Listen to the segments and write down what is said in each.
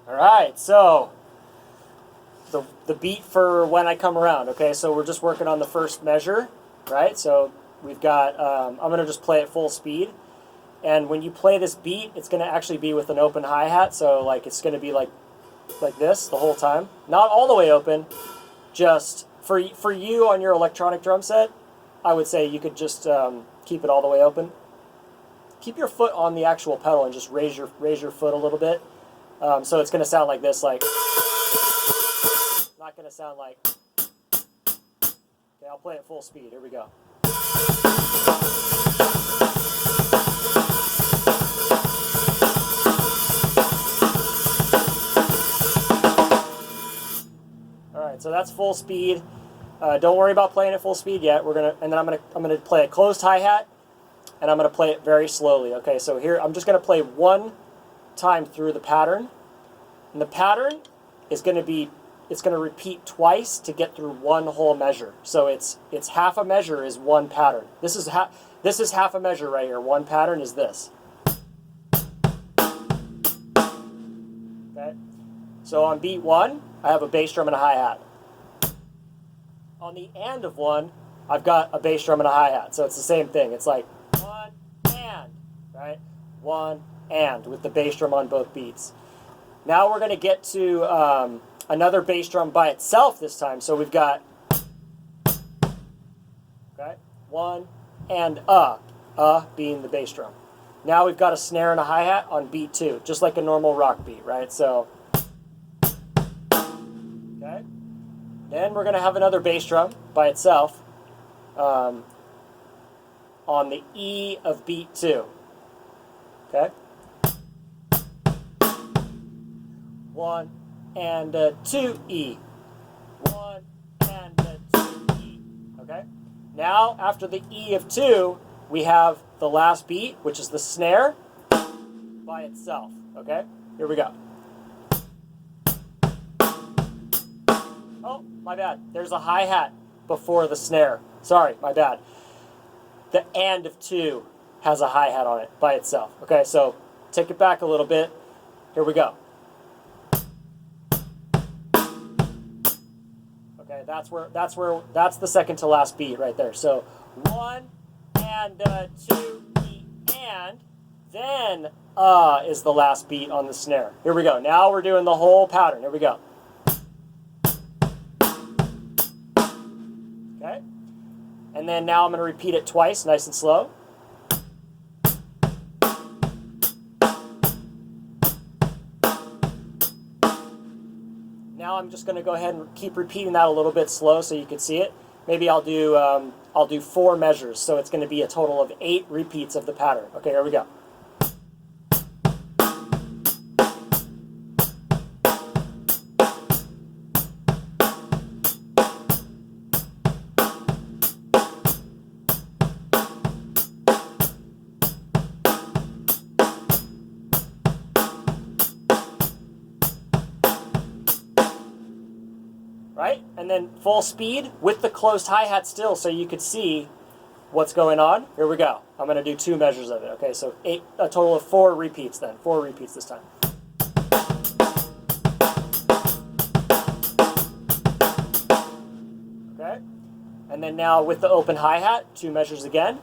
All right, so the beat for When I Come Around. Okay, so we're just working on the first measure, right? So we've got, I'm going to just play it full speed. And when you play this beat, it's going to actually be with an open hi-hat. So like it's going to be like this the whole time. Not all the way open, just for you on your electronic drum set, I would say you could just keep it all the way open. Keep your foot on the actual pedal and just raise your foot a little bit. So it's going to sound like this, like, not going to sound like, okay, I'll play it full speed. Here we go. All right, so that's full speed. Don't worry about playing it full speed yet. And then I'm gonna play a closed hi-hat, and I'm gonna play it very slowly. Okay, so here I'm just gonna play one time through the pattern, and the pattern is gonna be, it's gonna repeat twice to get through one whole measure. So it's half a measure is one pattern. This is half a measure right here. One pattern is this. Okay, so on beat 1, I have a bass drum and a hi-hat. On the and of 1, I've got a bass drum and a hi-hat. So it's the same thing. It's like 1 and, right? 1 and with the bass drum on both beats. Now we're going to get to another bass drum by itself this time. So we've got, okay, 1 and being the bass drum. Now we've got a snare and a hi-hat on beat 2, just like a normal rock beat, right? So, okay. Then we're going to have another bass drum by itself on the E of beat 2. Okay? 1 and 2 E. 1 and 2 E. Okay? Now, after the E of 2, we have the last beat, which is the snare by itself. Okay? Here we go. Oh, my bad. There's a hi-hat before the snare. Sorry, my bad. The and of 2 has a hi-hat on it by itself. Okay, so take it back a little bit. Here we go. Okay, that's the second to last beat right there. So 1 and 2 E and, then is the last beat on the snare. Here we go. Now we're doing the whole pattern. Here we go. Okay? And then now I'm going to repeat it twice, nice and slow. Now I'm just going to go ahead and keep repeating that a little bit slow so you can see it. Maybe I'll do 4 measures, so it's going to be a total of 8 repeats of the pattern. Okay, here we go. Right? And then full speed with the closed hi-hat still so you could see what's going on. Here we go. I'm going to do 2 measures of it. Okay, so a total of 4 repeats then. 4 repeats this time. Okay? And then now with the open hi-hat, 2 measures again.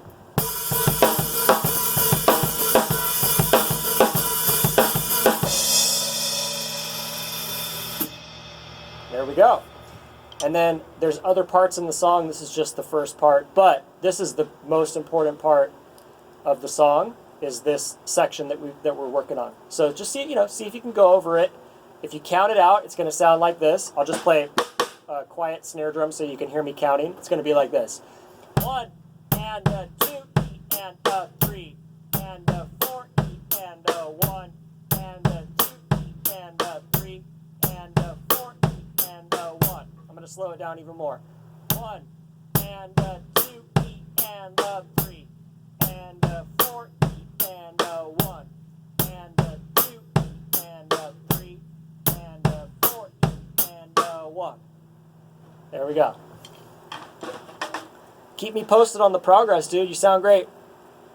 There we go. And then there's other parts in the song. This is just the first part, but this is the most important part of the song, is this section that we're working on. So just see if you can go over it. If you count it out, it's going to sound like this. I'll just play a quiet snare drum so you can hear me counting. It's going to be like this: 1 and 2 E and 3 and 4 E and 1 and 2 E and 3 and 4 E and 1. I'm going to slow it down even more. 1 and 2 E and 3 and 4 E and 1 and 2 E and 3 and 4 E and 1. There we go. Keep me posted on the progress, dude. You sound great.